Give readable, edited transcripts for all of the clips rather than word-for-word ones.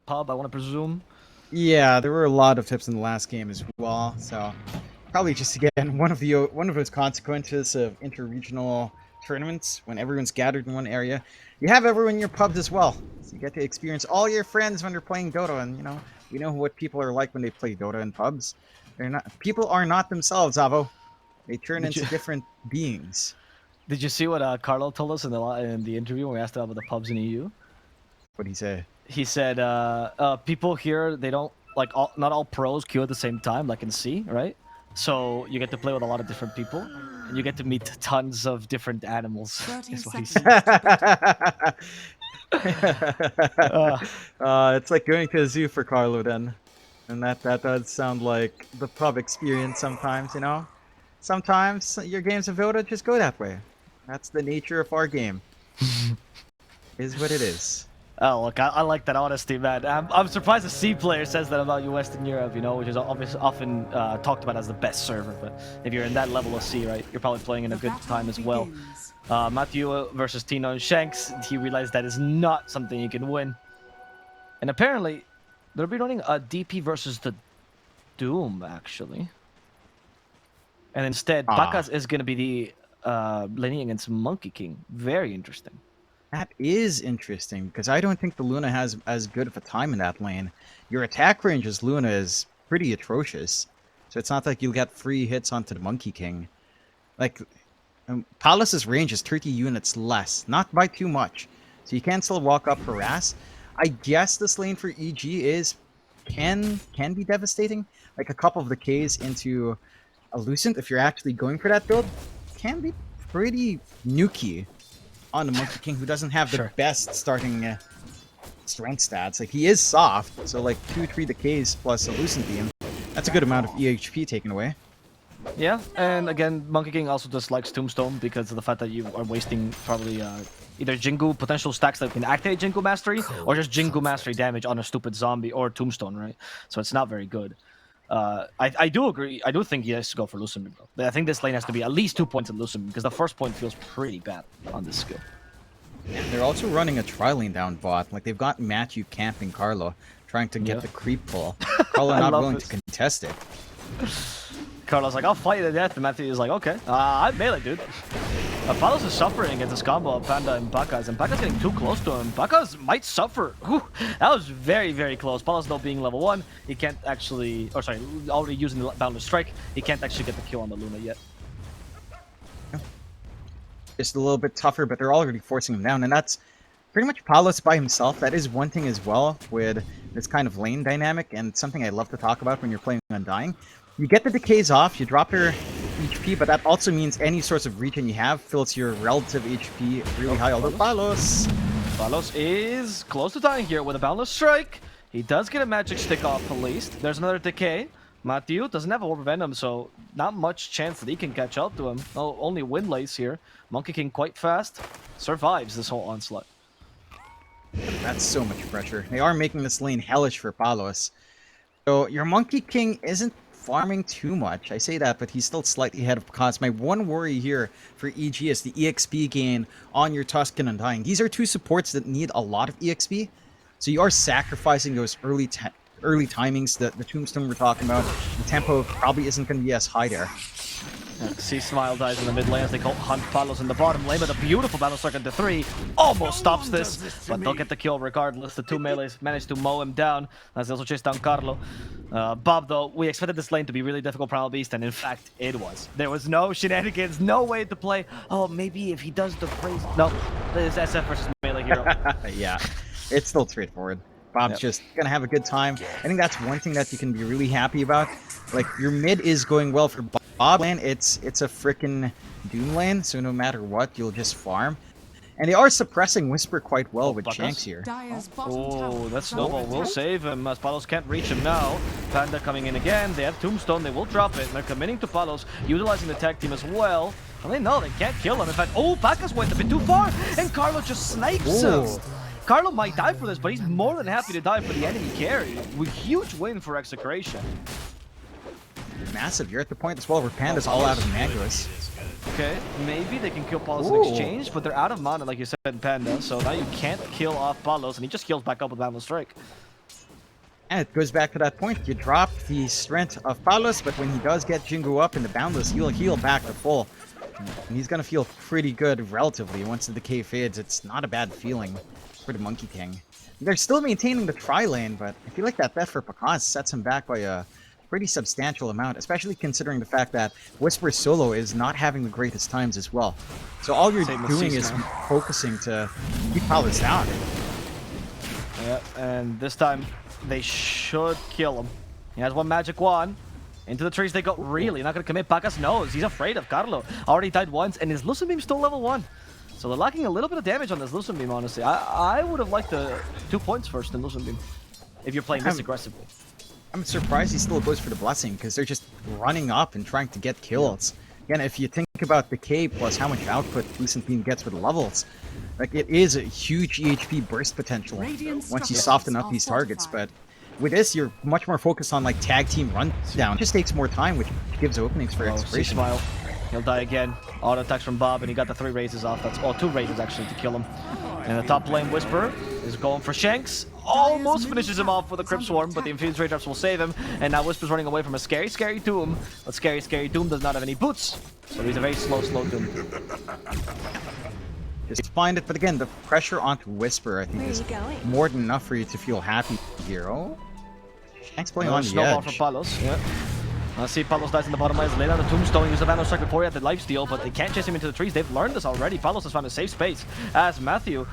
pub, I want to presume. Yeah, there were a lot of tips in the last game as well. So probably just again one of those consequences of interregional tournaments when everyone's gathered in one area. You have everyone in your pubs as well, so you get to experience all your friends when they're playing Dota. And we know what people are like when they play Dota in pubs. They're not people are not themselves, Avo. They turn Did you into different beings. did you see what Carlo told us in the interview when we asked him about the pubs in EU? What do you say? He said people here, they don't like not all pros queue at the same time, like in C, right? So you get to play with a lot of different people, and you get to meet tons of different animals. 30 Is what he seconds said. to Uh, It's like going to a zoo for Carlo then. And that does sound like the pub experience sometimes. Sometimes your games of Dota just go that way. That's the nature of our game. Is what it is. oh, look, I like that honesty, man. I'm surprised a C player says that about you Western Europe, which is often talked about as the best server. But if you're in that level of C, right, you're probably playing in a the good battle time as well. begins. Matthew versus Tino and Shanks, he realized that is not something you can win. And apparently, they'll be running a DP versus the Doom, actually. And instead, Bakas is going to be the laning against Monkey King. Very interesting. That is interesting because I don't think the Luna has as good of a time in that lane. Your attack range as Luna is pretty atrocious. So it's not like you'll get free hits onto the Monkey King. Like, Palace's range is 30 units less, not by too much. So you can still walk up harass. I guess this lane for EG can be devastating. Like a couple of the Ks into a Lucent, if you're actually going for that build, can be pretty nukey on the Monkey King, who doesn't have the Sure. best starting strength stats. Like, he is soft, so like 2-3 decays plus a Lucent Beam. That's a good amount of EHP taken away. Yeah, and again, Monkey King also just likes Tombstone because of the fact that you are wasting probably either Jingu potential stacks that can activate Jingu Mastery, or just Jingu Mastery damage on a stupid zombie or Tombstone, right? So it's not very good. I do agree. I do think he has to go for Lucent, though. I think this lane has to be at least 2 points in Lucent because the first point feels pretty bad on this skill. And they're also running a tri-lane down bot. Like, they've got Matthew camping Carlo, trying to get Yeah. the creep pull. Carlo not willing to contest it. Carlos like, I'll fight you to death, and Matthew is like, okay, I'm melee, dude. Palos is suffering against this combo of Panda and Bakas, and Bakas getting too close to him. Bakas might suffer. Whew, that was very, very close. Palos, though, being level 1, he can't actually, or sorry, already using the Boundless Strike, he can't actually get the kill on the Luna yet. Just a little bit tougher, but they're already forcing him down, and that's pretty much Palos by himself. That is one thing as well with this kind of lane dynamic, and something I love to talk about when you're playing Undying. You get the decays off, you drop your HP, but that also means any sorts of regen you have fills your relative HP really high. Although Palos is close to dying here with a Boundless Strike. He does get a magic stick off at least. There's another decay. Matthew doesn't have a Orb of Venom, so not much chance that he can catch up to him. Oh, only Windlace here. Monkey King quite fast. Survives this whole onslaught. That's so much pressure. They are making this lane hellish for Palos. So your Monkey King isn't farming too much. I say that, but he's still slightly ahead of cost. My one worry here for EG is the EXP gain on your Tuscan and Undying. These are two supports that need a lot of EXP. So you are sacrificing those early timings, the Tombstone we're talking about. The tempo probably isn't going to be as high there. See Smile dies in the mid lane as they hunt Palos in the bottom lane, but a beautiful battle circuit to 3 almost stops this, but they'll get the kill regardless. The two melees manage to mow him down as they also chase down Carlo. Bob, though, we expected this lane to be really difficult Primal Beast, and in fact, it was. There was no shenanigans, no way to play. Oh, maybe if he does the praise. No, it's SF versus melee hero. Yeah, it's still straightforward. Bob's just gonna have a good time. I think that's one thing that you can be really happy about. Like, your mid is going well for Bob lane. It's a frickin' Doom lane, so no matter what, you'll just farm. And they are suppressing Whisper quite well with Buckles? Shanks here. Dire's bottom Oh, tower that is under snowball will attack. save him as Palos can't reach him now. Panda coming in again. They have Tombstone. They will drop it. They're committing to Palos, utilizing the tag team as well. And they know they can't kill him. In fact, Bacchus went a bit too far, and Carlo just snipes him. Ooh. Carlo might die for this, but he's more than happy to die for the enemy carry. With huge win for Execration. Massive. You're at the point as well where Panda's all out of Magus. Okay, maybe they can kill Palos in exchange, but they're out of mana, like you said, Panda. So now you can't kill off Palos, and he just heals back up with Boundless Strike. And it goes back to that point. You drop the strength of Palos, but when he does get Jingu up in the Boundless, he'll heal back to full. And he's going to feel pretty good relatively. Once the decay fades, it's not a bad feeling for the Monkey King. They're still maintaining the tri-lane, but I feel like that death for Pakaz sets him back by a pretty substantial amount, especially considering the fact that Whisper solo is not having the greatest times as well. So all you're doing is focusing to keep Palos down. Yeah, and this time they should kill him. He has one magic wand. Into the trees they go. Really? Not going to commit? Pakas knows. He's afraid of Carlo. Already died once, and his Lucent Beam still level 1. So they're lacking a little bit of damage on this Lucent Beam, honestly. I would have liked the 2 points first in Lucent Beam, if you're playing this aggressively. I'm surprised he still goes for the Blessing, because they're just running up and trying to get kills. Again, if you think about Decay plus how much output Lucent Beam gets with levels, like it is a huge EHP burst potential once you soften up these targets, but with this, you're much more focused on like tag team rundown. It just takes more time, which gives openings for Execration. Smile. He'll die again. Auto attacks from Bob, and he got the 3 raises off. That's all 2 raises actually to kill him. And the top lane Whisper is going for Shanks. Almost finishes him off with a Crypt Swarm, but the Infused Raindrops will save him. And now Whisper's running away from a scary, scary Doom. But scary, scary Doom does not have any boots. So he's a very slow, slow Doom. Just find it, but again, the pressure onto Whisper, I think, is more than enough for you to feel happy here. Oh, Shanks playing on the snowball edge. for Palos. Yeah. I see Palos dies in the bottom lane. Lay down the Tombstone, use the Vandal Strike before he had the lifesteal, but they can't chase him into the trees. They've learned this already. Palos has found a safe space as Matthew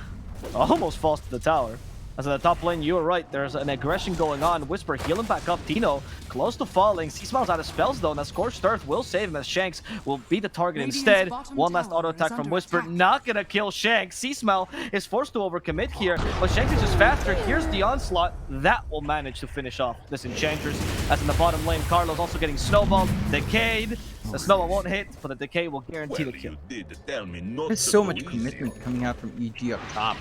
almost falls to the tower. As in the top lane, you were right. There's an aggression going on. Whisper healing back up. Tino close to falling. C-Smile's out of spells though, and that Scorched Earth will save him as Shanks will be the target instead. One last auto attack from Whisper. Not gonna kill Shanks. C-Smile is forced to overcommit here, but Shanks is just faster. Here's the onslaught. That will manage to finish off this Enchantress. As in the bottom lane, Carlo's also getting snowballed. Decayed. The snowball won't hit, but the decay will guarantee the kill. There's so much commitment coming out from EG up top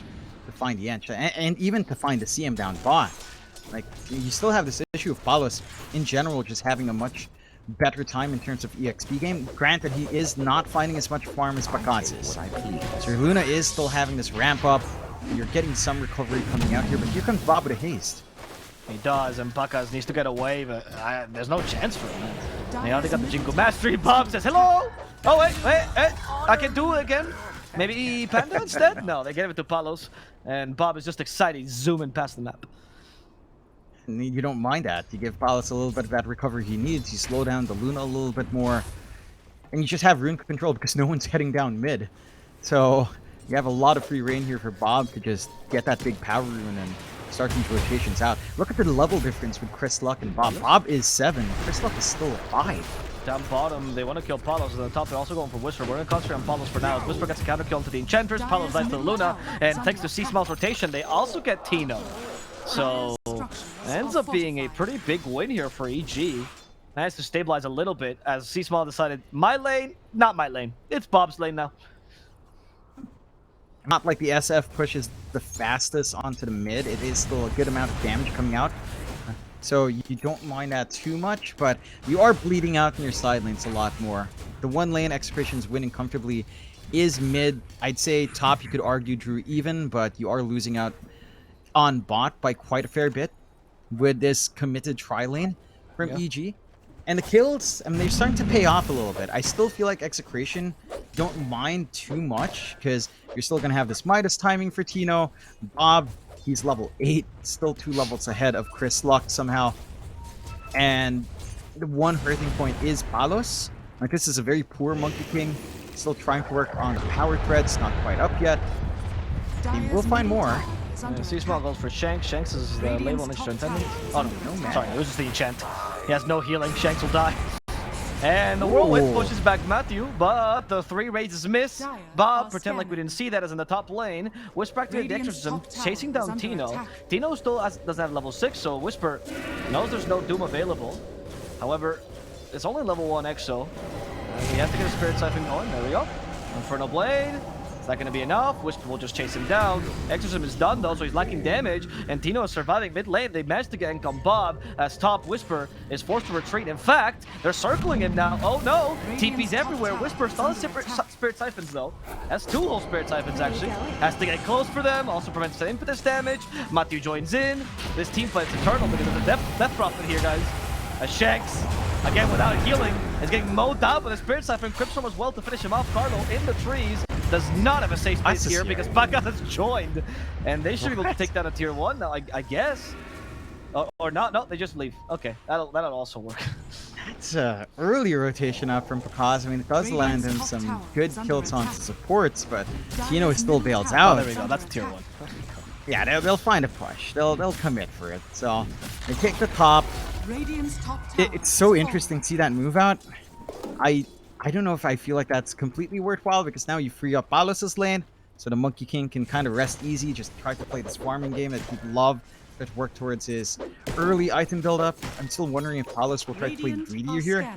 to find the Encha, and even to find the CM down bot. Like, you still have this issue of Palos in general just having a much better time in terms of EXP game. Granted, he is not finding as much farm as Pakaz is. So Luna is still having this ramp up. You're getting some recovery coming out here, but here comes Bob with a haste. He does, and Pakaz needs to get away, but there's no chance for him. Now they got the Jingle Mastery. Bob says, hello! Oh, wait, I can do it again. Maybe Panda instead? No, they gave it to Palos, and Bob is just excited, zooming past the map. And you don't mind that. You give Palos a little bit of that recovery he needs, you slow down the Luna a little bit more, and you just have rune control because no one's heading down mid. So you have a lot of free reign here for Bob to just get that big power rune and start these rotations out. Look at the level difference with Chris Luck and Bob. Bob is 7, Chris Luck is still 5. Down bottom, they want to kill Palos. At the top, they're also going for Whisper. We're going to concentrate on Palos for now. As Whisper gets a counter kill into the Enchantress, Palos dies to the Luna, and thanks to C-Smile's rotation, they also get Tino. So, ends up being a pretty big win here for EG. Managed to stabilize a little bit as C-Smile decided, my lane, not my lane. It's Bob's lane now. Not like the SF pushes the fastest onto the mid. It is still a good amount of damage coming out. So you don't mind that too much, but you are bleeding out in your side lanes a lot more. The one lane Execration's winning comfortably is mid. I'd say top you could argue drew even, but you are losing out on bot by quite a fair bit with this committed tri-lane from EG. And the kills, I mean, they're starting to pay off a little bit. I still feel like Execration don't mind too much because you're still going to have this Midas timing for Tino. Bob, he's level 8, still 2 levels ahead of Chris Luck somehow. And the one hurting point is Palos. Like, this is a very poor Monkey King. Still trying to work on the power threads, not quite up yet. He will find more. C-Smile goes for Shanks. Shanks is the label next to Intendant. Oh, no, sorry, it was just the enchant. He has no healing. Shanks will die. And the Whirlwind pushes back Matthew, but the 3 raises miss. Bob, pretend like we didn't see that, as in the top lane. Whisper activated the Exorcism, chasing down Tino. Tino still doesn't have level 6, so Whisper knows there's no Doom available. However, it's only level 1 Exo. And he has to get a Spirit Siphon going. There we go. Infernal Blade. Is that going to be enough? Whisper will just chase him down. Exorcism is done though, so he's lacking damage. And Tino is surviving mid lane. They managed to get in on Bob as top Whisper is forced to retreat. In fact, they're circling him now. Oh no! TP's everywhere. Whisper still has Spirit Siphons though. Has 2 whole Spirit Siphons actually. Has to get close for them. Also prevents the impetus damage. Matthew joins in. This team fight's eternal because of the death prophet here, guys. Shanks, again without healing, is getting mowed down by the Spirit Siphon. Cryptstorm as well to finish him off. Carlo in the trees. Does not have a safe space here because Baka has joined. And they should be able to take down a tier 1 now, I guess. Or not, no, they just leave. Okay, that'll also work. That's an early rotation up from Pakaz. I mean, it does land in some good kill taunts and supports, but Tino still bails out. Oh, there we go, that's tier 1. Yeah, they'll find a push. They'll commit for it. So they take the top. It's so interesting to see that move out. I don't know if I feel like that's completely worthwhile because now you free up Palos' lane, so the Monkey King can kind of rest easy, just try to play this farming game that people love, try to work towards his early item build-up. I'm still wondering if Palos will try to play greedier here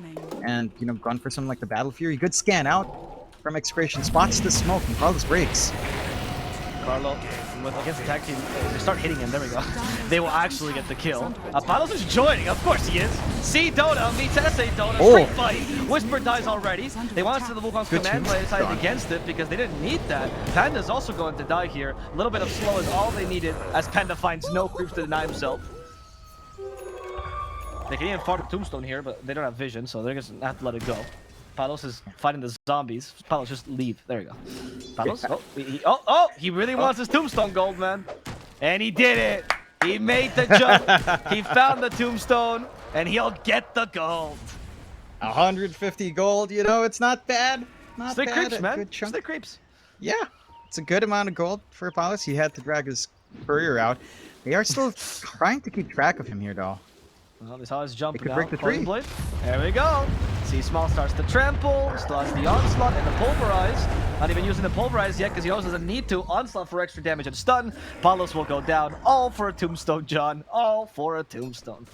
and, you know, gone for something like the Battle Fury. Good scan out from Execration, spots the smoke, and Palos breaks. Carlo, against the tag team, they start hitting him. There we go. They will actually get the kill. Palos is joining. Of course he is. See Dota meets SA Dota. Street fight. Whisper dies already. They wanted to the Wukong's command, but they decided against it because they didn't need that. Panda's also going to die here. A little bit of slow is all they needed as Panda finds no creeps to deny himself. They can even farm a tombstone here, but they don't have vision, so they're just gonna have to let it go. Palos is fighting the zombies. Palos, just leave. There you go. Palos, he really wants his tombstone gold, man. And he did it. He made the jump. He found the tombstone, and he'll get the gold. 150 gold, you know, it's not bad. Not bad. Creeps, man. Good chunk. Stick creeps. Yeah, it's a good amount of gold for Palos. He had to drag his courier out. They are still trying to keep track of him here, though. Well, they saw his jump could now. break the tree. Blade. There we go. See, Small starts to trample, still has the Onslaught and the Pulverize. Not even using the Pulverize yet because he also doesn't need to. Onslaught for extra damage and stun. Palos will go down. All for a tombstone, John. All for a tombstone.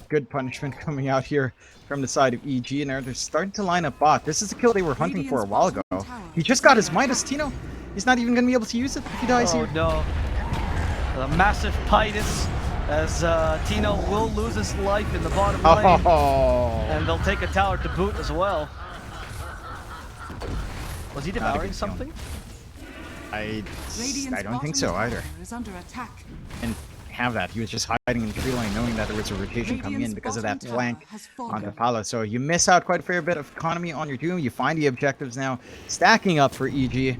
Good punishment coming out here from the side of EG, and they're starting to line up bot. This is the kill they were hunting for a while ago. He just got his Midas, Tino. He's not even going to be able to use it if he dies here. Oh no. The massive Pitus. As Tino will lose his life in the bottom lane. And they'll take a tower to boot as well. Was he devouring something? I don't think so either. And have that. He was just hiding in the tree line knowing that there was a rotation coming in because of that flank on the Palos. So you miss out quite a fair bit of economy on your Doom. You find the objectives now stacking up for EG.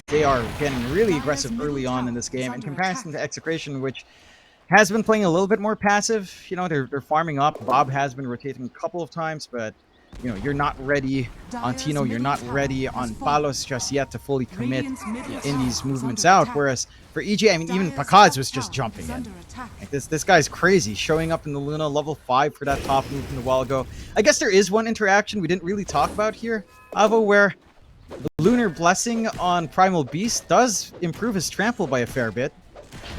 They are getting really aggressive early on in this game in comparison to Execration, which has been playing a little bit more passive. You know, they're farming up. Bob has been rotating a couple of times, but, you know, you're not ready on Tino. You're not ready on Palos just yet to fully commit in these movements out. Whereas for EG, I mean, even Pakaz was just jumping in. Like this guy's crazy, showing up in the Luna level 5 for that top move from a while ago. I guess there is one interaction we didn't really talk about here, Avo, where the Lunar Blessing on Primal Beast does improve his trample by a fair bit.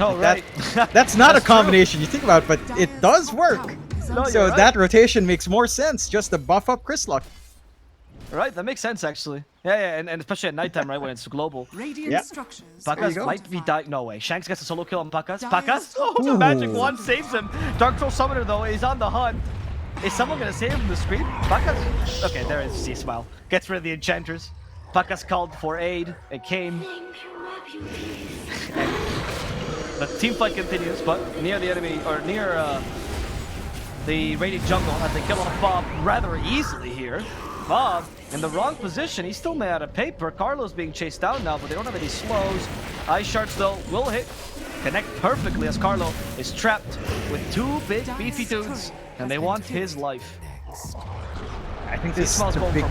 Oh, right. That's not a combination you think about, but it does work. No, so that rotation makes more sense just to buff up Chryslok. Right, that makes sense actually. Yeah, and especially at nighttime, right, when it's global. Yeah. Pakas might be dying. No way. Shanks gets a solo kill on Pakas. Pakas? Oh, the magic wand saves him. Dark Troll Summoner, though, is on the hunt. Is someone going to save him from the screen? Pakas? Okay, there is C-Smile. Gets rid of the enchanters. Pakas called for aid. It came. The team fight continues, but near the enemy, or near the Radiant Jungle, as they kill off Bob rather easily here. Bob in the wrong position. He's still made out of paper. Carlo's being chased down now, but they don't have any slows. Ice Shards, though, will hit. Connect perfectly as Carlo is trapped with 2 big beefy dudes, and they want his life. I think this is the big...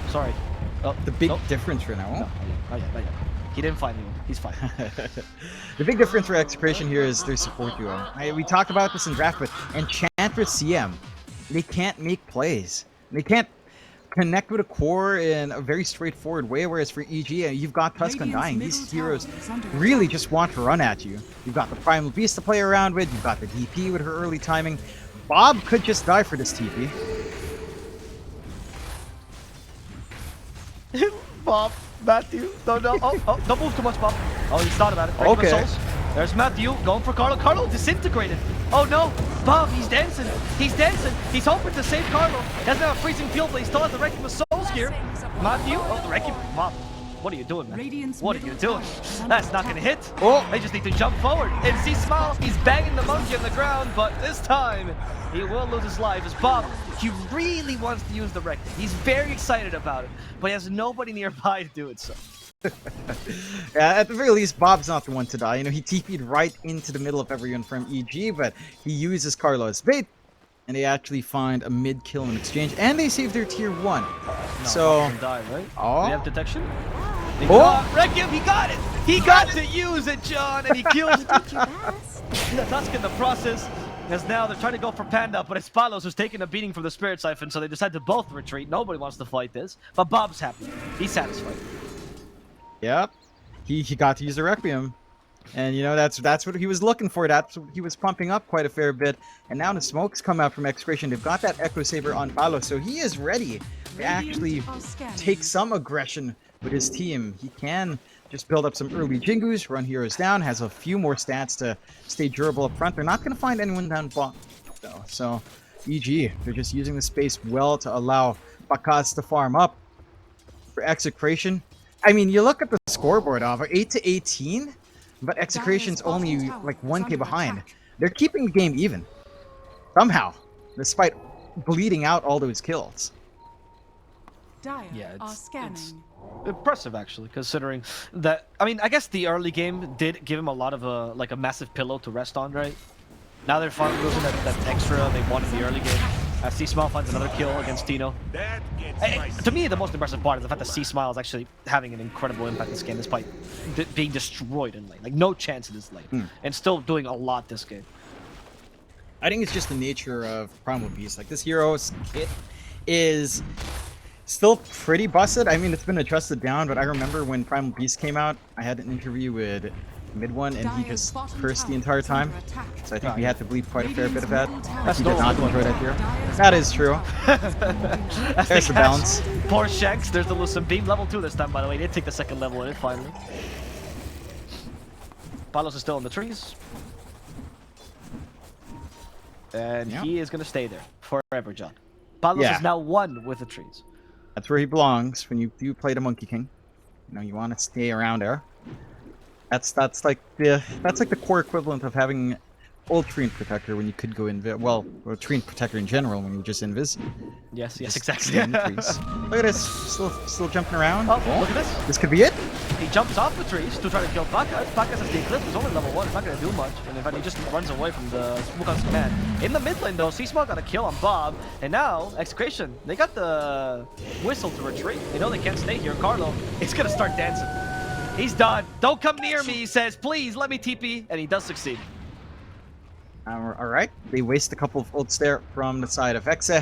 Sorry. Oh, the big difference right now. No, not yet. He didn't find anyone. He's fine. The big difference for Execration here is their support duo. We talked about this in draft, but Enchantress CM, they can't make plays. They can't connect with a core in a very straightforward way, whereas for EG, you've got Tusk Undying. These heroes really just want to run at you. You've got the Primal Beast to play around with, you've got the DP with her early timing. Bob could just die for this TP. Matthew. No. Oh, don't move too much, Bob. Oh, he's thought about it. Regular Okay. souls. There's Matthew going for Carlo. Carlo disintegrated. Oh no, Bob, he's dancing. He's dancing. He's hoping to save Carlo. He doesn't have a freezing field, but he still has the Requiem of Souls here. Matthew, oh, the Requiem. Bob, what are you doing, man? What are you doing? That's not gonna hit. Oh, they just need to jump forward. And see Smile, he's banging the monkey on the ground, but this time he will lose his life. As Bob, he really wants to use the Requiem. He's very excited about it, but he has nobody nearby to do it so. Yeah, at the very least, Bob's not the one to die. You know, he TP'd right into the middle of everyone from EG, but he uses Carlo as bait, and they actually find a mid-kill in exchange, and they save their tier 1. No, so, die, right? oh, Do you have detection? Oh! Requiem, he got it! He got to use it, John, and he kills Tusk in the process. As now they're trying to go for Panda, but it's Palos who's taking a beating from the Spirit Siphon, so they decide to both retreat. Nobody wants to fight this, but Bob's happy. He's satisfied. yep, he got to use the Requiem. And, you know, that's what he was looking for. That's what he was pumping up quite a fair bit. And now the smokes come out from Execration. They've got that Echo Saber on Palos, so he is ready to actually take some aggression with his team. He can just build up some early Jingus, run heroes down, has a few more stats to stay durable up front. They're not going to find anyone down bottom, though. So, EG, they're just using the space well to allow Bakas to farm up. For Execration, I mean, you look at the scoreboard of 8 to 18, but Execration's only like 1k behind. They're keeping the game even. Somehow, despite bleeding out all those kills. Yeah, it's impressive actually, considering that. I mean, I guess the early game did give him a lot of like a massive pillow to rest on, right? Now they're finally losing that extra they won in the early game. C-Smile finds another kill against Tino. To me, the most impressive part is the fact that C-Smile is actually having an incredible impact this game, despite being destroyed in lane. Like, no chance in this lane. And still doing a lot this game. I think it's just the nature of Primal Beast. Like, this hero's kit is still pretty busted. I mean, it's been adjusted down, but I remember when Primal Beast came out, I had an interview with Mid1, and he just cursed the entire time. So I think we had to bleed quite a fair bit of that. He did not enjoy that hero. That is true. There's the balance. Poor Shanks. There's the Lucid Beam. Level 2 this time, by the way. They take the second level in it, finally. Palos is still in the trees. And he is going to stay there forever, John. Palos is now one with the trees. That's where he belongs when you play the Monkey King. You know, you want to stay around there. That's like the core equivalent of having old Treant Protector when you could go invis. Well, or Treant Protector in general when you just invis. Yes, just exactly. Look at this, still jumping around. Oh, look at this. This could be it. He jumps off the trees to try to kill Bakas. Bakas has the Eclipse. He's only level 1. It's not going to do much. And in fact, he just runs away from the Wukon's command. In the mid lane, though, C-Smile got a kill on Bob. And now, Execration, they got the whistle to retreat. They know they can't stay here. Carlo is going to start dancing. He's done. Don't come near me, he says. Please, let me TP. And he does succeed. Alright. They waste a couple of ults there from the side of Exe.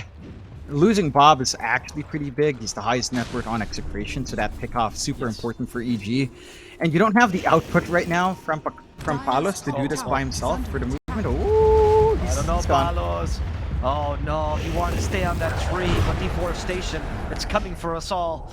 Losing Bob is actually pretty big. He's the highest net worth on Execration, so that pickoff super important for EG. And you don't have the output right now from Palos to do this by himself for the movement. Ooh, I don't know, Palos. Oh no, he wanted to stay on that tree, but deforestation, it's coming for us all.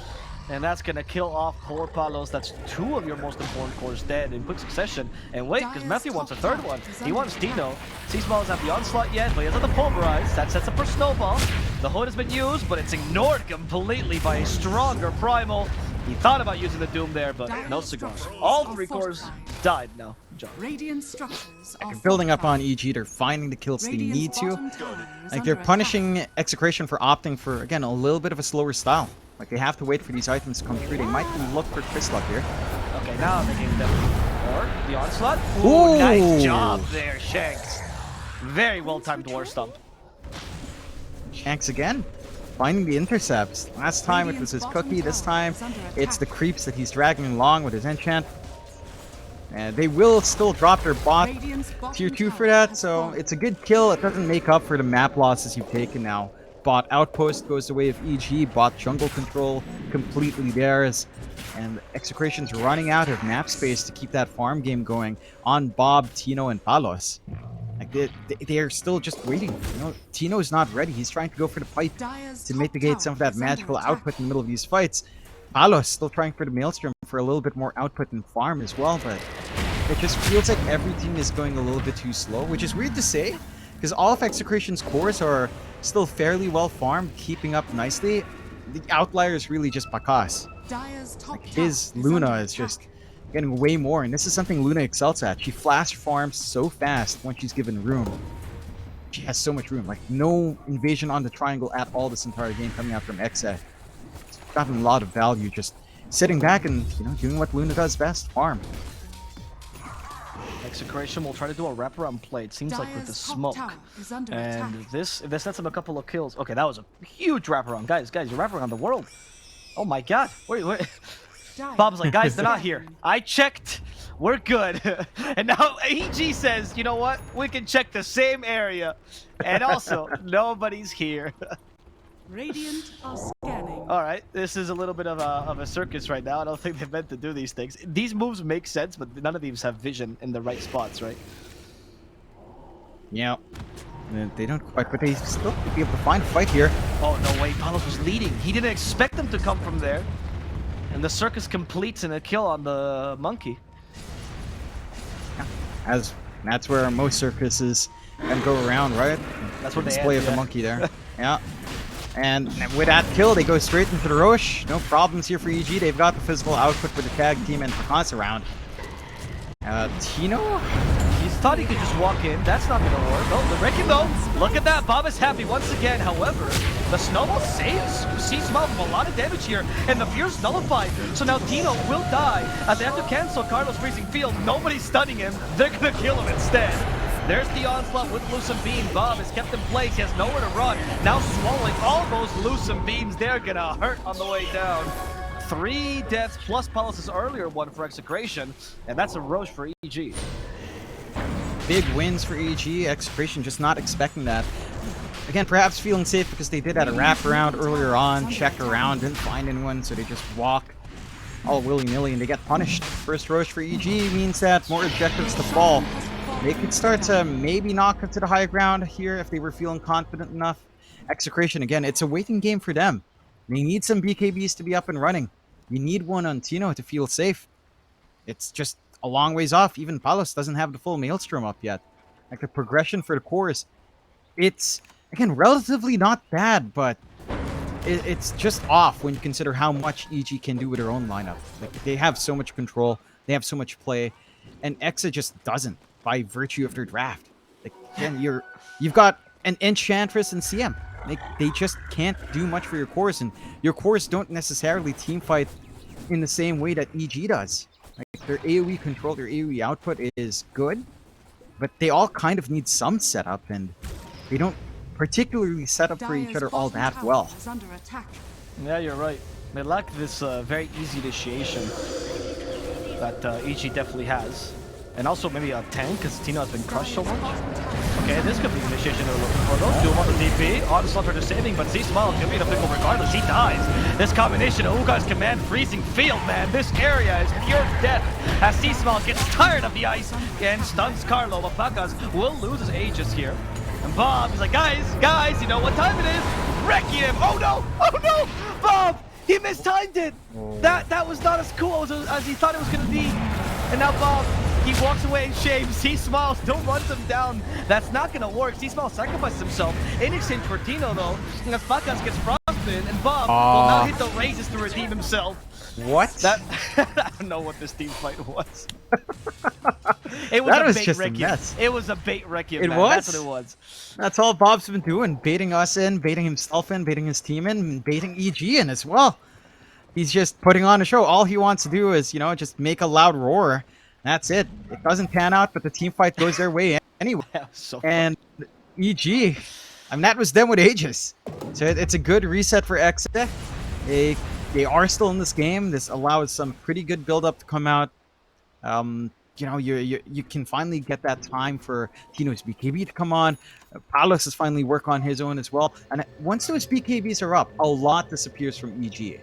And that's gonna kill off poor Palos. That's 2 of your most important cores dead in quick succession. And wait, because Matthew wants a third one. He wants Dino. C-Smile doesn't have the onslaught yet, but he has the pulverize. That sets up for Snowball. The hood has been used, but it's ignored completely by a stronger Primal. He thought about using the Doom there, but no cigar. All 3 cores died now. John. Like building up on EG, they're finding the kills they need to. Like they're punishing Execration for opting for, again, a little bit of a slower style. Like, they have to wait for these items to come through. They might look for Crystallock here. Okay, now I'm thinking or the onslaught. Ooh, nice job there, Shanks. Very well-timed war stomp. Shanks again, finding the intercepts. Last time it was his cookie. This time it's the creeps that he's dragging along with his enchant. And they will still drop their bot tier 2 for that, so it's a good kill. It doesn't make up for the map losses you've taken now. Bot outpost goes the way of EG, bot jungle control completely theirs, and Execration's running out of map space to keep that farm game going on Bob, Tino, and Palos. Like they are still just waiting. You know, Tino's not ready. He's trying to go for the pipe to mitigate some of that magical output in the middle of these fights. Palos still trying for the Maelstrom for a little bit more output and farm as well, but it just feels like everything is going a little bit too slow, which is weird to say, because all of Execration's cores are still fairly well farmed, keeping up nicely. The outlier is really just Bakas. Like his Luna is just getting way more, and this is something Luna excels at. She flash farms so fast when she's given room. She has so much room, like no invasion on the triangle at all this entire game coming out from Exa. It's gotten a lot of value just sitting back and, you know, doing what Luna does best, farm. Execration will try to do a wraparound play, it seems like, with the smoke. And if this nets him a couple of kills. Okay, that was a huge wraparound. Guys, you're wrapping around the world. Oh my god. Wait. Bob's like, guys, they're not here. I checked. We're good. And now EG says, you know what? We can check the same area. And also, nobody's here. Radiant are scanning. All right, this is a little bit of a circus right now. I don't think they meant to do these things. These moves make sense, but none of these have vision in the right spots, right? Yeah. They don't quite, but they still could be able to find a fight here. Oh, no way. Palos was leading. He didn't expect them to come from there. And the circus completes in a kill on the monkey. As that's where most circuses can go around, right? That's what they display end, of the yeah. monkey there. Yeah. And with that kill, they go straight into the Roche. No problems here for EG. They've got the physical output for the tag team and Bakas around. Tino? He thought he could just walk in. That's not going to work. Oh, the wrecking though. Look at that. Bob is happy once again. However, the snowball saves C-Smile from a lot of damage here. And the Fear's nullified. So now Tino will die. As they have to cancel Carlos Freezing Field. Nobody's stunning him. They're going to kill him instead. There's the onslaught with Lucent Beam. Bob is kept in place. He has nowhere to run. Now swallowing all those Lucent Beams. They're going to hurt on the way down. 3 deaths plus Palos' earlier one for Execration. And that's a Roche for EG. Big wins for EG. Execration just not expecting that. Again, perhaps feeling safe because they did that a wraparound earlier on, check around, didn't find anyone, so they just walk all willy-nilly and they get punished. First Roche for EG means that more objectives to fall. They could start to maybe knock it to the high ground here if they were feeling confident enough. Execration, again, it's a waiting game for them. They need some BKBs to be up and running. You need one on Tino to feel safe. It's just a long ways off. Even Palos doesn't have the full Maelstrom up yet. Like the progression for the cores, it's, again, relatively not bad, but it's just off when you consider how much EG can do with their own lineup. Like, they have so much control, they have so much play, and Exa just doesn't by virtue of their draft. Like, again, you've got an Enchantress and CM. Like, they just can't do much for your cores, and your cores don't necessarily team fight in the same way that EG does. Like, their AoE control, their AoE output is good, but they all kind of need some setup, and they don't particularly set up for each other all that well. Yeah, you're right. They lack this very easy initiation that EG definitely has. And also maybe a tank, because Tino has been crushed so much. Okay, this could be the initiation they're looking for though. Doom on the DP. Onslaught are saving, but C-Smile is going to be in a pickle regardless. He dies. This combination of Uga's command, freezing field, man. This area is pure death as C-Smile gets tired of the ice and stuns Carlo. But Bakas will lose his Aegis here. And Bob is like, guys, you know what time it is? Requiem! Oh no! Bob! He mistimed it! That was not as cool as he thought it was going to be. And now Bob, he walks away in shame. C-Smile still runs him down. That's not going to work. C-Smile sacrifices himself in exchange for Tino, though. And as Bakas gets frostbitten, and Bob will now hit the raises to redeem himself. What? I don't know what this team fight was. It was that a was bait just Requiem. a mess. It was a bait Requiem, It man. was? That's what it was. That's all Bob's been doing, baiting us in, baiting himself in, baiting his team in, and baiting EG in as well. He's just putting on a show. All he wants to do is, you know, just make a loud roar. That's it. It doesn't pan out, but the team fight goes their way anyway. So and EG, I mean, that was them with Aegis. So it's a good reset for Exa. They are still in this game. This allows some pretty good build-up to come out. You know, you can finally get that time for Tino's BKB to come on. Palos is finally work on his own as well. And once those BKBs are up, a lot disappears from EG.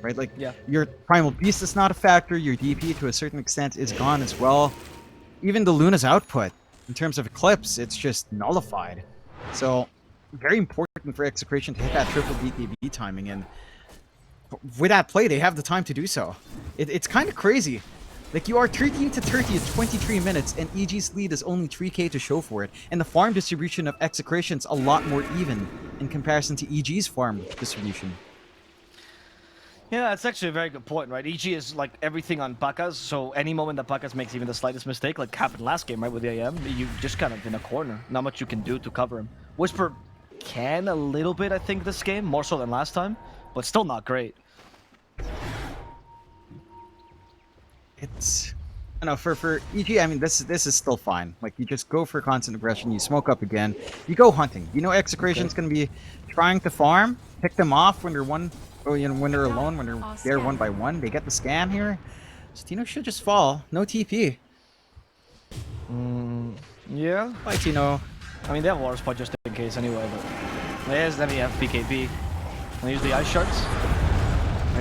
Right, like your Primal Beast is not a factor. Your DP to a certain extent is gone as well. Even the Luna's output in terms of Eclipse, it's just nullified. So very important for Execration to hit that triple BKB timing. And with that play, they have the time to do so. It's kind of crazy. Like, you are 13-30 at 23 minutes, and EG's lead is only 3k to show for it. And the farm distribution of Execration's a lot more even in comparison to EG's farm distribution. Yeah, that's actually a very good point, right? EG is like everything on Pakas, so any moment that Pakas makes even the slightest mistake, like happened last game, right, with the AM, you just kind of in a corner. Not much you can do to cover him. Whisper can a little bit, I think, this game, more so than last time, but still not great. It's, I know, for EG, I mean, this is still fine. Like, you just go for constant aggression, you smoke up again, you go hunting. You know Execration's gonna be trying to farm, pick them off when they're one, or you know, when they're alone, when they're there one by one. They get the scan here. So Tino should just fall. No TP. Yeah. Bye, Tino. I mean, they have water spot just in case anyway, but let me have BKB. I'll use the ice shards.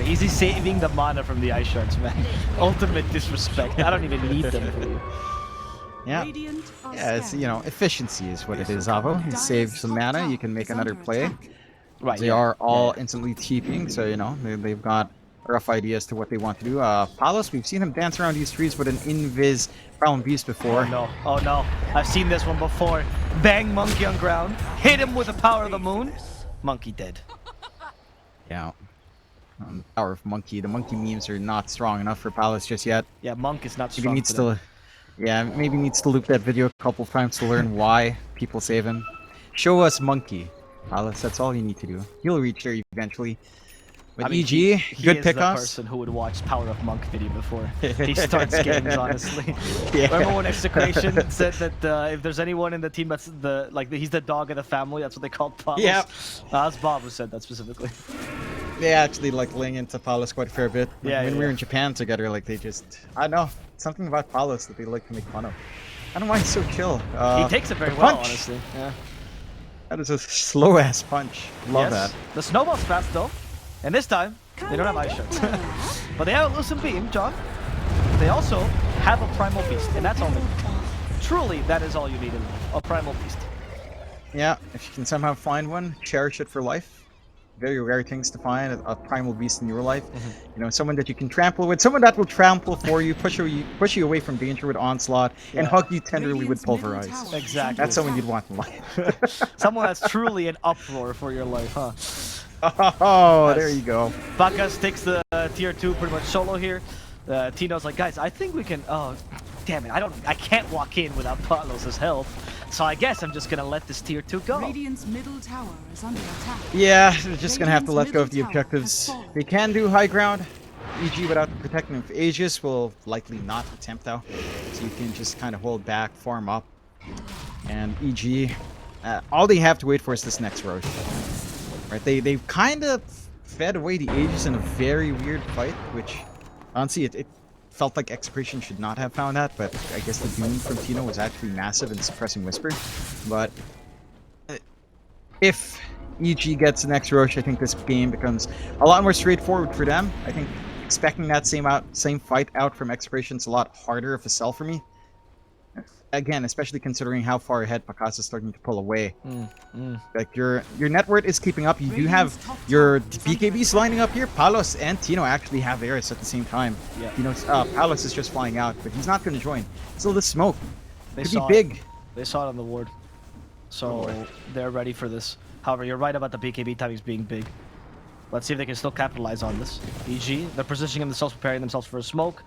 Easy saving the mana from the ice shards, man. Ultimate disrespect. I don't even need them for you. Yeah. Yeah, it's, you know, efficiency is what it is, Avo. You save some mana, you can make another play. Right. They are all instantly TPing, so, you know, they've got a rough idea as to what they want to do. Palos, we've seen him dance around these trees with an invis Brown Beast before. Oh no. I've seen this one before. Bang Monkey on ground. Hit him with the power of the moon. Monkey dead. Yeah. Power of Monkey. The Monkey memes are not strong enough for Palos just yet. Yeah, Monk is not Maybe strong. needs to, yeah, maybe needs to loop that video a couple of times to learn why people save him. Show us Monkey, Palos. That's all you need to do. He'll reach there eventually. But I mean, EG, he good is the pickoffs. person who would watch Power of Monk video before he starts games, honestly. Yeah. Remember when Execration said that if there's anyone in the team that's he's the dog of the family, that's what they called Palos? Yep. That's Bob who said that specifically. They actually like laying into Palos quite a fair bit. Yeah, When we were in Japan together, like they just, I don't know, something about Palos that they like to make fun of. I don't know why he's so chill. He takes it very the well, punch. honestly. Yeah. That is a slow ass punch. Love Yes. that. The snowball's fast though, and this time they don't have ice shards, but they have a loosen beam, John. They also have a primal beast, and that's all. Truly, that is all you need in life. A primal beast. Yeah, if you can somehow find one, cherish it for life. Very rare things to find, a primal beast in your life. You know, someone that you can trample with, someone that will trample for you, push you away from danger with onslaught, and hug you tenderly with pulverize. Exactly. That's someone you'd want in life. Someone that's truly an uproar for your life, huh? Oh, Yes. there you go. Bakas takes the tier 2 pretty much solo here. Tino's like, guys, I think we can. Oh, damn it! I can't walk in without Palos' health. So I guess I'm just gonna let this tier 2 go. Radiant's middle tower is under attack. Yeah, they're just gonna have to let go of the objectives. They can do high ground. EG without protecting of Aegis will likely not attempt though. So you can just kind of hold back, farm up. And EG, all they have to wait for is this next Roche. Right? They've kind of fed away the Aegis in a very weird fight, which honestly it felt like Execration should not have found that, but I guess the doom from Tino was actually massive in suppressing Whisper. But if EG gets the next Roche, I think this game becomes a lot more straightforward for them. I think expecting that same fight out from Execration is a lot harder of a sell for me. Again, especially considering how far ahead Pakas is starting to pull away. Like your net worth is keeping up. You do have your BKBs lining up here. Palos and Tino actually have Eris at the same time. Yeah. You know, Palos is just flying out, but he's not going to join. Still, the smoke They could be saw big. It. They saw it on the ward, so they're ready for this. However, you're right about the BKB timings being big. Let's see if they can still capitalize on this. EG, they're positioning themselves, preparing themselves for a smoke.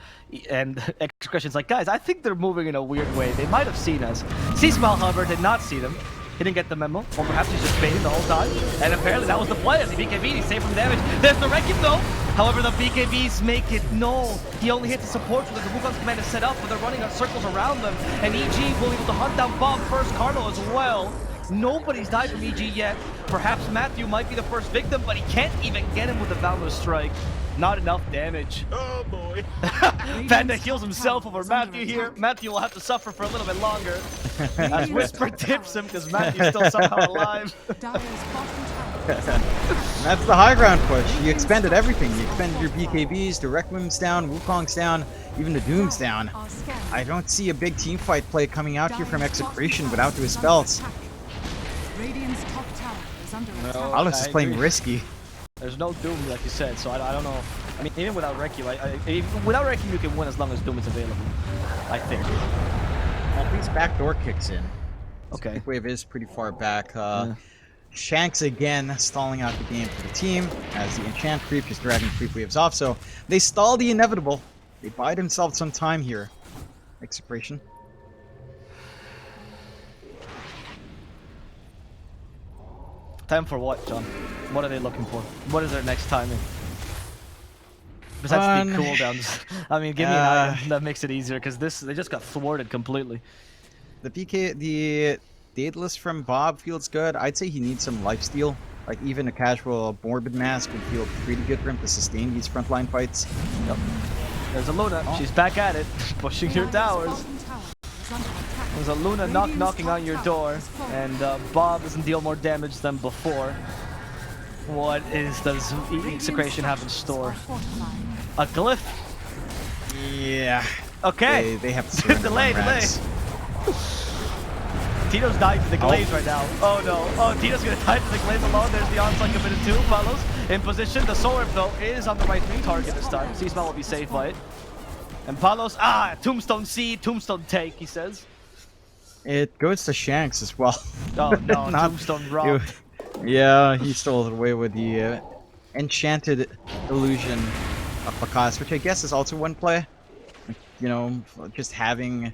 And Execration's like, guys, I think they're moving in a weird way. They might have seen us. C-Smile, however, did not see them. He didn't get the memo. Or perhaps he's just baiting the whole time. And apparently that was the play as he BKB. He's saved from damage. There's the Wreck-Him though. However, the BKBs make it no. He only hits the support so that the Wukong's command is set up, but they're running on circles around them. And EG will be able to hunt down Bob first, Carlo as well. Nobody's died from EG yet. Perhaps Matthew might be the first victim, but he can't even get him with the Boundless Strike. Not enough damage. Oh boy. Panda heals himself over Matthew here. Matthew will have to suffer for a little bit longer. As Whisper tips him because Matthew's still somehow alive. Dire's bottom tower is under That's the high ground push. You expended everything. You expended your BKBs, the Requiem's down, Wukong's down, even the Doom's down. Our scan. I don't see a big team fight play coming out here from Execration without his spells. Radiant's top tower is under attack. Palos is playing risky. There's no Doom, like you said, so I don't know. I mean, even without Requiem, without Requiem you can win as long as Doom is available, I think. Well, at least backdoor kicks in. Okay. Wave is pretty far back. Yeah. Shanks again stalling out the game for the team as the enchant creep is dragging creep waves off. So they stall the inevitable. They buy themselves some time here. Execration. Time for what, John? What are they looking for? What is their next timing? Besides the cooldowns. I mean, give me an item that makes it easier, because they just got thwarted completely. The Daedalus from Bob feels good. I'd say he needs some lifesteal. Like, even a casual Morbid Mask would feel pretty good for him to sustain these frontline fights. Yep. There's a Luna. She's back at it, pushing your towers. There's a Luna knocking on your door, and Bob doesn't deal more damage than before. What does Execration have in store? A glyph? Yeah. Okay. They have to delay. Tito's dying to the Glaze right now. Oh no. Oh, Tito's gonna die to the Glaze alone. There's the onslaught committed too. Follows in position. The Sword though is on the right target this time. C-Smell will be saved by it. And Palos, Tombstone C, Tombstone take, he says. It goes to Shanks as well. Oh no, Tombstone rock. Yeah, he stole it away with the enchanted illusion of Pakas, which I guess is also one play. You know, just having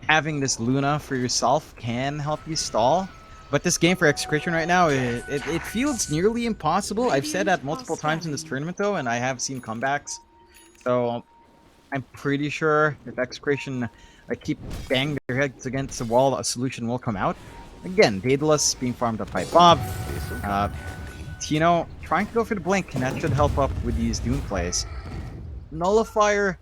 this Luna for yourself can help you stall. But this game for Execration right now, it feels nearly impossible. I've said that multiple times in this tournament though, and I have seen comebacks. So I'm pretty sure if Execration keep banging their heads against the wall, a solution will come out. Again, Daedalus being farmed up by Bob. Tino trying to go for the blink, and that should help up with these Doom plays. Nullifier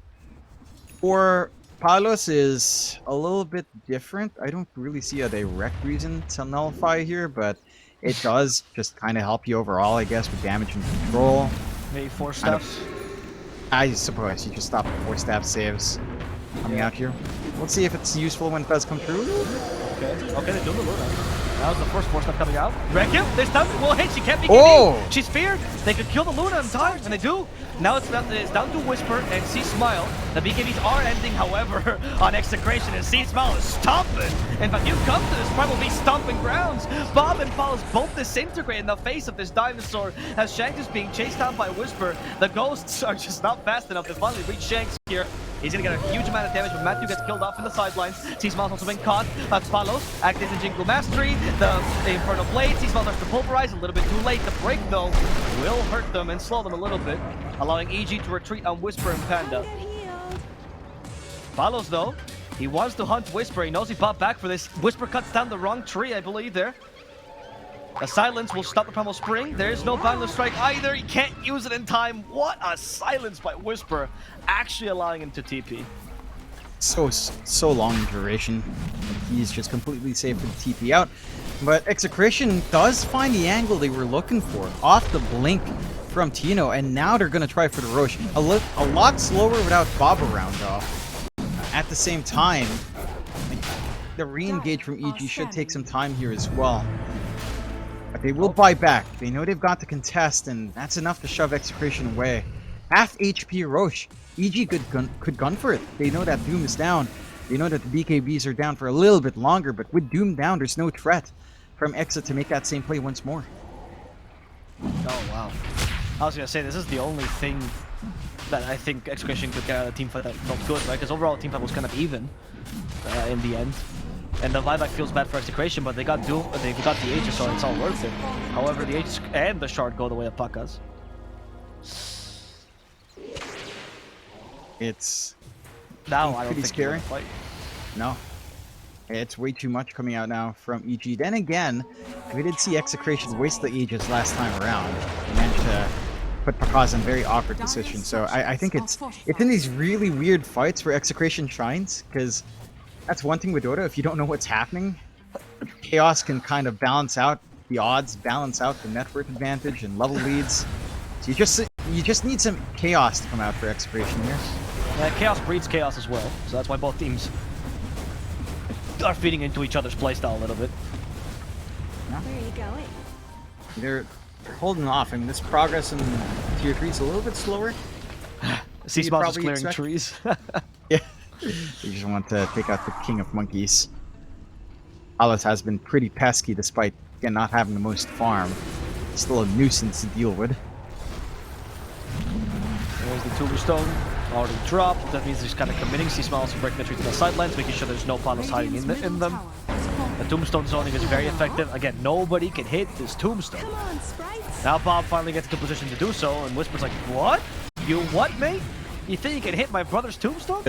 for Palos is a little bit different. I don't really see a direct reason to nullify here, but it does just kind of help you overall, I guess, with damage and control. Maybe 4 steps. I suppose you just stop the 4-stab saves coming out here. Let's see if it's useful when it does come true. Okay, they're doing the Luna. That was the first 4-step coming out. Requiem, they stunned. Well, hey, she can't be KD. She's feared. They could kill the Luna in time, and they do. Now it's down to Whisper and C-Smile. The BKBs are ending, however, on Execration, and C-Smile is stomping. In fact, you come to this probably stomping grounds. Bob and Palos both disintegrate in the face of this dinosaur as Shanks is being chased down by Whisper. The ghosts are just not fast enough to finally reach Shanks here. He's gonna get a huge amount of damage, but Matthew gets killed off in the sidelines. C-Smile's also been caught. Palos activates the Jingle Mastery. The Infernal Blade. C-Smile starts to pulverize. A little bit too late. The break, though, will hurt them and slow them a little bit, allowing EG to retreat on Whisper and Panda. Palos, though, he wants to hunt Whisper. He knows he popped back for this. Whisper cuts down the wrong tree, I believe, there. The silence will stop the Primal Spring. There's no Boundless Strike either. He can't use it in time. What a silence by Whisper, actually allowing him to TP. So long in duration. He's just completely safe for the TP out. But Execration does find the angle they were looking for off the blink from Tino, and now they're going to try for the Roche. A lot slower without Bob around, though. At the same time, the re-engage from EG should take some time here as well. But they will buy back. They know they've got to contest, and that's enough to shove Execration away. Half HP Roche. EG could gun for it. They know that Doom is down. They know that the BKBs are down for a little bit longer, but with Doom down, there's no threat from Exa to make that same play once more. Oh, wow. I was going to say, this is the only thing that I think Execration could get out of the teamfight that felt good, right? Because overall, the teamfight was kind of even in the end. And the buyback feels bad for Execration, but they got Doom, they got the Aegis, so it's all worth it. However, the Aegis and the Shard go the way of Pakas. It's now I don't think scary. No, it's way too much coming out now from EG. Then again, we did see Execration waste the Aegis last time around. They managed to put Pakas in a very awkward position. So I think it's in these really weird fights where Execration shines, because that's one thing with Dota. If you don't know what's happening, Chaos can kind of balance out the odds, balance out the net worth advantage and level leads. So you just need some Chaos to come out for Execration here. Yeah, Chaos breeds Chaos as well, so that's why both teams are feeding into each other's playstyle a little bit. Where are you going? They're holding off. I mean, this progress in tier 3 is a little bit slower. C You'd Smiles is probably clearing expect- trees. Yeah. They just want to take out the king of monkeys. Alice has been pretty pesky despite, again, not having the most farm. Still a nuisance to deal with. There's the Tombstone already dropped. That means he's kind of committing C Smiles to breaking the tree to the sidelines, making sure there's no Palos hiding in them. Tower is falling. The Tombstone zoning is very effective. Again, nobody can hit this Tombstone. Come on, sprites. Now Bob finally gets into position to do so, and Whisper's like, what? You what, mate? You think you can hit my brother's Tombstone?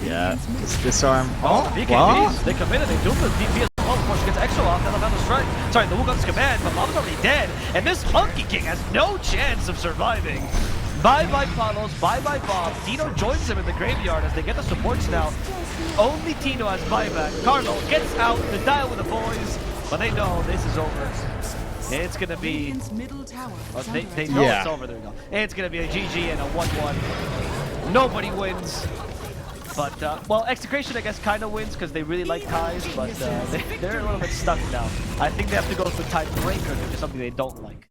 Yeah, just disarm. Oh, Oh, the wow. BKBs, they committed, they doomed the DP as well before she gets extra off, then Elemental Strike. Sorry, the Wukong's command, but Bob's already dead, and this Monkey King has no chance of surviving. Bye-bye Palos, bye-bye Bob. Tino joins him in the graveyard as they get the supports now. Only Tino has buyback. Carlo gets out to dial with the boys, but they know this is over. It's gonna be... Radiant's middle tower is They under know attack. it's over, there we go. It's gonna be a GG and a 1-1. Nobody wins. But, well, Execration, I guess, kind of wins because they really like ties, but they're a little bit stuck now. I think they have to go for tiebreaker, which is something they don't like.